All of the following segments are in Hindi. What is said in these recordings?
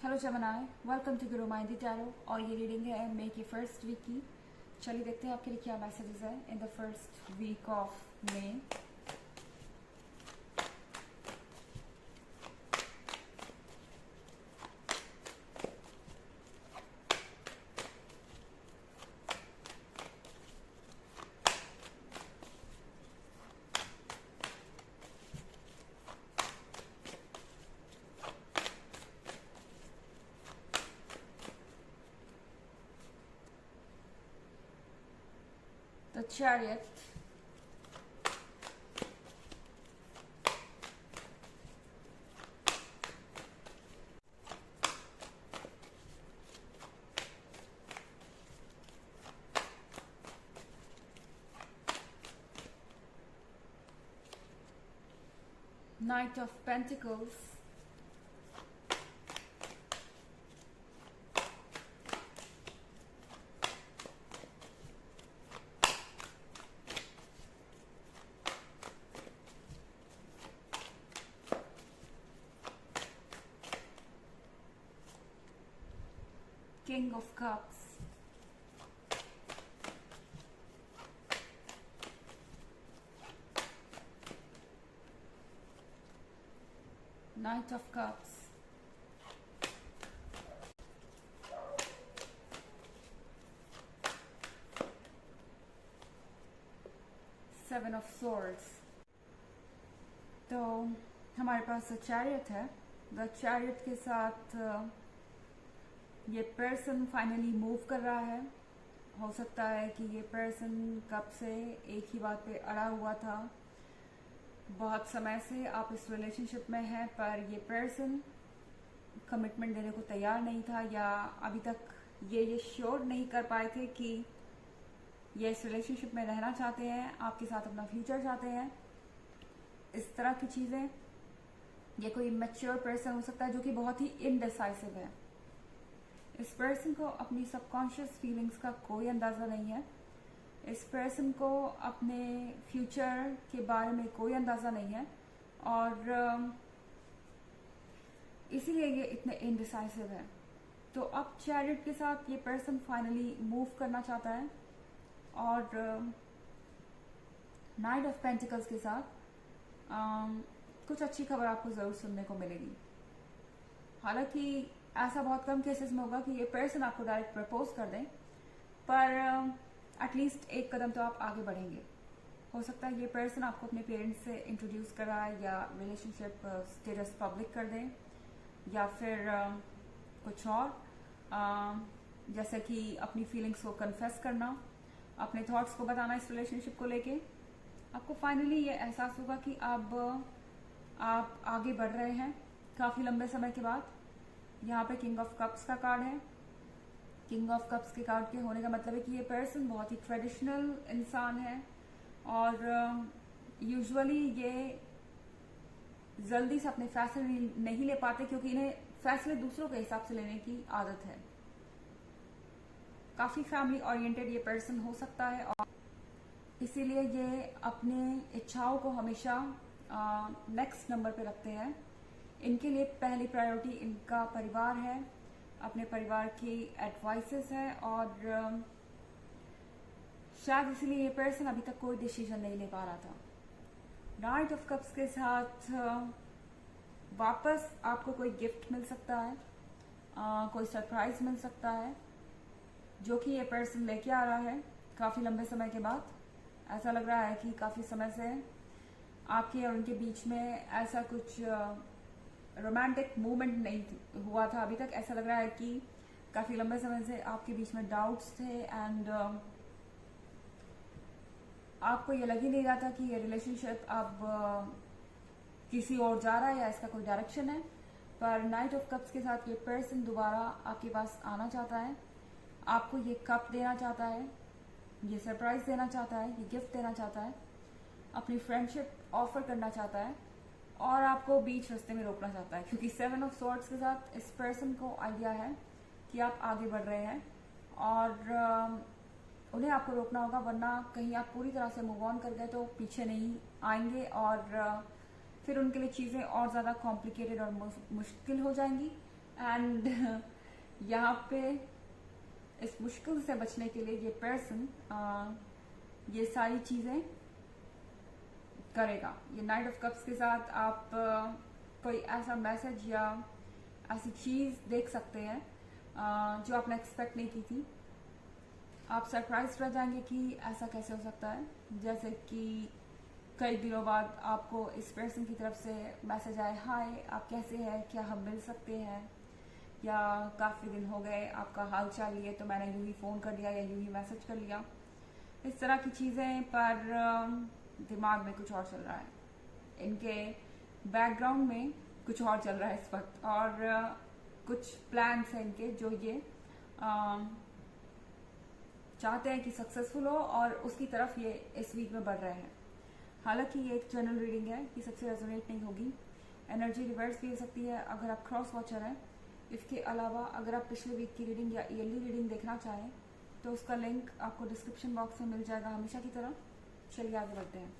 Hello जमनाए, welcome to Guru माइंडी tarot. और ये रीडिंग है मई की फर्स्ट वीक की। चलिए देखते हैं आपके लिए क्या मैसेजेस है in the first week of May. The Chariot, Knight of Pentacles, King of Cups, Knight of Cups, Seven of Swords। तो हमारे पास चैरियट है। द चैरियट के साथ ये पर्सन फाइनली मूव कर रहा है। हो सकता है कि ये पर्सन कब से एक ही बात पे अड़ा हुआ था, बहुत समय से आप इस रिलेशनशिप में हैं, पर ये पर्सन कमिटमेंट देने को तैयार नहीं था, या अभी तक ये श्योर नहीं कर पाए थे कि ये इस रिलेशनशिप में रहना चाहते हैं, आपके साथ अपना फ्यूचर चाहते हैं। इस तरह की चीज़ें, ये कोई मैच्योर पर्सन हो सकता है जो कि बहुत ही इनडिसाइसिव है। इस पर्सन को अपनी सबकॉन्शियस फीलिंग्स का कोई अंदाज़ा नहीं है। इस पर्सन को अपने फ्यूचर के बारे में कोई अंदाज़ा नहीं है, और इसीलिए ये इतने इनडिसाइसिव है। तो अब चैरियट के साथ ये पर्सन फाइनली मूव करना चाहता है, और नाइट ऑफ पेंटिकल्स के साथ कुछ अच्छी खबर आपको ज़रूर सुनने को मिलेगी। हालांकि ऐसा बहुत कम केसेस में होगा कि ये पर्सन आपको डायरेक्ट प्रपोज कर दें, पर एटलीस्ट एक कदम तो आप आगे बढ़ेंगे। हो सकता है ये पर्सन आपको अपने पेरेंट्स से इंट्रोड्यूस कराए, या रिलेशनशिप स्टेटस पब्लिक कर दें, या फिर कुछ और, जैसे कि अपनी फीलिंग्स को कन्फेस करना, अपने थॉट्स को बताना इस रिलेशनशिप को लेके। आपको फाइनली ये एहसास होगा कि अब आप आगे बढ़ रहे हैं काफ़ी लंबे समय के बाद। यहाँ पे किंग ऑफ कप्स का कार्ड है। किंग ऑफ कप्स के कार्ड के होने का मतलब है कि ये पर्सन बहुत ही ट्रेडिशनल इंसान है, और यूजुअली ये जल्दी से अपने फैसले नहीं ले पाते, क्योंकि इन्हें फैसले दूसरों के हिसाब से लेने की आदत है। काफ़ी फैमिली ओरिएंटेड ये पर्सन हो सकता है, और इसीलिए ये अपनी इच्छाओं को हमेशा नेक्स्ट नंबर पे रखते हैं। इनके लिए पहली प्रायोरिटी इनका परिवार है, अपने परिवार की एडवाइसेस है, और शायद इसीलिए ये पर्सन अभी तक कोई डिसीजन नहीं ले पा रहा था। नाइट ऑफ कप्स के साथ वापस आपको कोई गिफ्ट मिल सकता है, कोई सरप्राइज मिल सकता है, जो कि ये पर्सन लेके आ रहा है काफ़ी लंबे समय के बाद। ऐसा लग रहा है कि काफ़ी समय से आपके और उनके बीच में ऐसा कुछ रोमांटिक मूवमेंट नहीं हुआ था अभी तक। ऐसा लग रहा है कि काफ़ी लंबे समय से आपके बीच में डाउट्स थे, एंड आपको ये लग ही नहीं रहा था कि ये रिलेशनशिप अब किसी और जा रहा है, या इसका कोई डायरेक्शन है। पर नाइट ऑफ कप्स के साथ ये पर्सन दोबारा आपके पास आना चाहता है, आपको ये कप देना चाहता है, ये सरप्राइज देना चाहता है, ये गिफ्ट देना चाहता है, अपनी फ्रेंडशिप ऑफर करना चाहता है, और आपको बीच रास्ते में रोकना चाहता है, क्योंकि सेवन ऑफ सॉर्ड्स के साथ इस पर्सन को आइडिया है कि आप आगे बढ़ रहे हैं, और उन्हें आपको रोकना होगा, वरना कहीं आप पूरी तरह से मूव ऑन कर गए तो पीछे नहीं आएंगे, और फिर उनके लिए चीज़ें और ज़्यादा कॉम्प्लिकेटेड और मुश्किल हो जाएंगी। एंड यहाँ पे इस मुश्किल से बचने के लिए ये पर्सन ये सारी चीजें करेगा। ये नाइट ऑफ कप्स के साथ आप कोई ऐसा मैसेज या ऐसी चीज देख सकते हैं जो आपने एक्सपेक्ट नहीं की थी। आप सरप्राइज रह जाएंगे कि ऐसा कैसे हो सकता है। जैसे कि कई दिनों बाद आपको इस पर्सन की तरफ से मैसेज आए, हाय आप कैसे हैं, क्या हम मिल सकते हैं, या काफ़ी दिन हो गए आपका हाल चाल लिए तो मैंने यूं ही फ़ोन कर लिया या यूं ही मैसेज कर लिया। इस तरह की चीज़ें पर दिमाग में कुछ और चल रहा है, इनके बैकग्राउंड में कुछ और चल रहा है इस वक्त, और कुछ प्लान्स हैं इनके जो ये चाहते हैं कि सक्सेसफुल हो, और उसकी तरफ ये इस वीक में बढ़ रहे हैं। हालांकि ये एक जनरल रीडिंग है, कि सबसे रेजोनेट नहीं होगी। एनर्जी रिवर्स भी हो सकती है अगर आप क्रॉस वॉचर हैं। इसके अलावा अगर आप पिछले वीक की रीडिंग या ईयरली रीडिंग देखना चाहें तो उसका लिंक आपको डिस्क्रिप्शन बॉक्स में मिल जाएगा हमेशा की तरह। चलिए आगे बढ़ते हैं।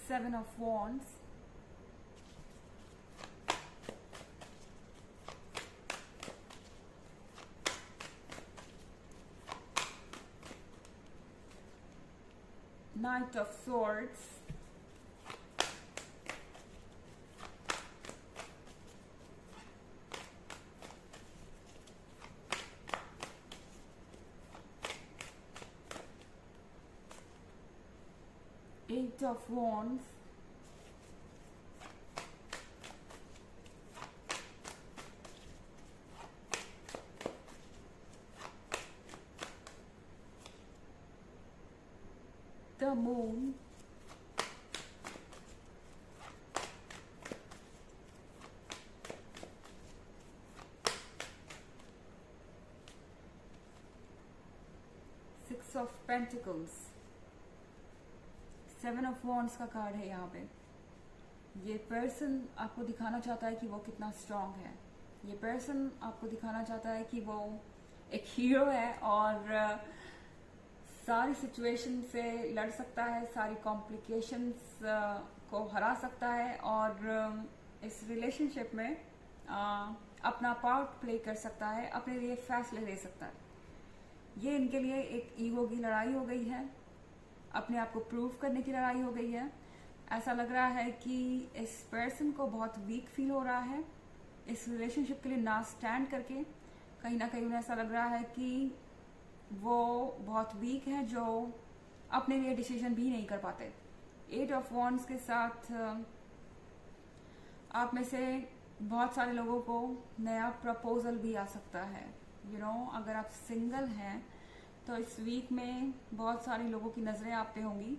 Seven of Wands, Knight of Swords, Eight of Wands, the Moon, Six of Pentacles, seven of wands का कार्ड है यहाँ पे। ये पर्सन आपको दिखाना चाहता है कि वो कितना स्ट्रांग है। ये पर्सन आपको दिखाना चाहता है कि वो एक हीरो है और सारी सिचुएशन से लड़ सकता है, सारी कॉम्प्लिकेशंस को हरा सकता है, और इस रिलेशनशिप में अपना पार्ट प्ले कर सकता है, अपने लिए फैसले ले सकता है। ये इनके लिए एक ईगो की लड़ाई हो गई है, अपने आप को प्रूव करने की लड़ाई हो गई है। ऐसा लग रहा है कि इस पर्सन को बहुत वीक फील हो रहा है इस रिलेशनशिप के लिए ना स्टैंड करके। कहीं ना कहीं उन्हें ऐसा लग रहा है कि वो बहुत वीक है, जो अपने लिए डिसीजन भी नहीं कर पाते। एट ऑफ वॉन्ड्स के साथ आप में से बहुत सारे लोगों को नया प्रपोजल भी आ सकता है। अगर आप सिंगल हैं तो इस वीक में बहुत सारे लोगों की नज़रें आप पे होंगी,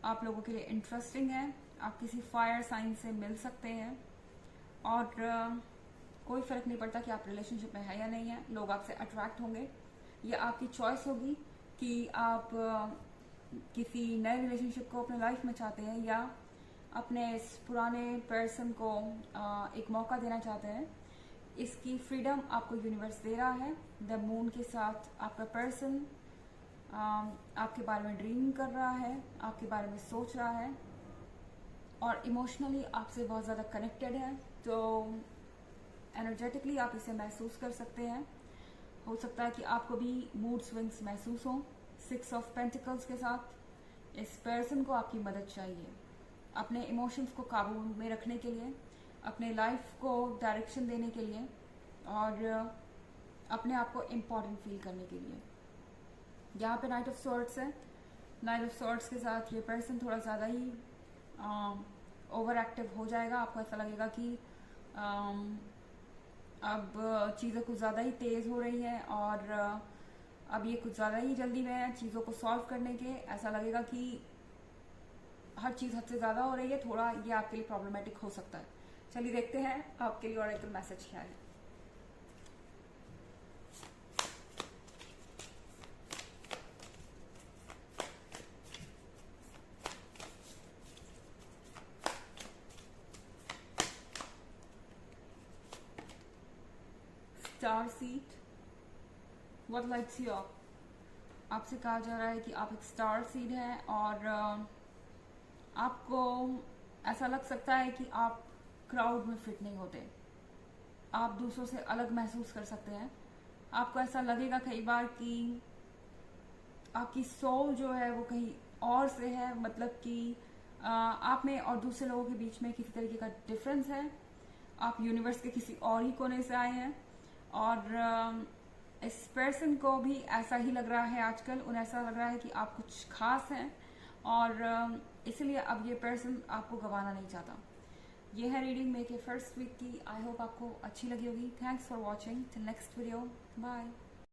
आप लोगों के लिए इंटरेस्टिंग है। आप किसी फायर साइन से मिल सकते हैं, और कोई फ़र्क नहीं पड़ता कि आप रिलेशनशिप में है या नहीं है, लोग आपसे अट्रैक्ट होंगे। ये आपकी चॉइस होगी कि आप किसी नए रिलेशनशिप को अपने लाइफ में चाहते हैं या अपने इस पुराने पर्सन को एक मौका देना चाहते हैं। इसकी फ्रीडम आपको यूनिवर्स दे रहा है। द मून के साथ आपका पर्सन आपके बारे में ड्रीम कर रहा है, आपके बारे में सोच रहा है, और इमोशनली आपसे बहुत ज़्यादा कनेक्टेड है। तो एनर्जेटिकली आप इसे महसूस कर सकते हैं। हो सकता है कि आपको भी मूड स्विंग्स महसूस हों। सिक्स ऑफ पेंटिकल्स के साथ इस पर्सन को आपकी मदद चाहिए अपने इमोशंस को काबू में रखने के लिए, अपने लाइफ को डायरेक्शन देने के लिए, और अपने आप को इम्पोर्टेंट फील करने के लिए। यहाँ पे नाइट ऑफ सॉर्ड्स है। नाइट ऑफ सॉर्ड्स के साथ ये पर्सन थोड़ा ज़्यादा ही ओवर एक्टिव हो जाएगा। आपको ऐसा लगेगा कि अब चीज़ें कुछ ज़्यादा ही तेज़ हो रही हैं, और अब ये कुछ ज़्यादा ही जल्दी में है चीज़ों को सॉल्व करने के। ऐसा लगेगा कि हर चीज़ हद से ज़्यादा हो रही है, थोड़ा ये आपके लिए प्रॉब्लमेटिक हो सकता है। चलिए देखते हैं आपके लिए और एक मैसेज क्या है। Star seed, what lights you up. आपसे कहा जा रहा है कि आप एक स्टार सीड हैं और आपको ऐसा लग सकता है कि आप क्राउड में फिट नहीं होते, आप दूसरों से अलग महसूस कर सकते हैं। आपको ऐसा लगेगा कई बार कि आपकी सोल जो है वो कहीं और से है, मतलब कि आप में और दूसरे लोगों के बीच में किसी तरीके का डिफरेंस है। आप यूनिवर्स के किसी और ही कोने से आए हैं और इस पर्सन को भी ऐसा ही लग रहा है आजकल। उन्हें ऐसा लग रहा है कि आप कुछ खास हैं और इसलिए अब ये पर्सन आपको गंवाना नहीं चाहता। ये है रीडिंग मे के फर्स्ट वीक की। आई होप आपको अच्छी लगी होगी। Thanks for watching. Till next video, bye.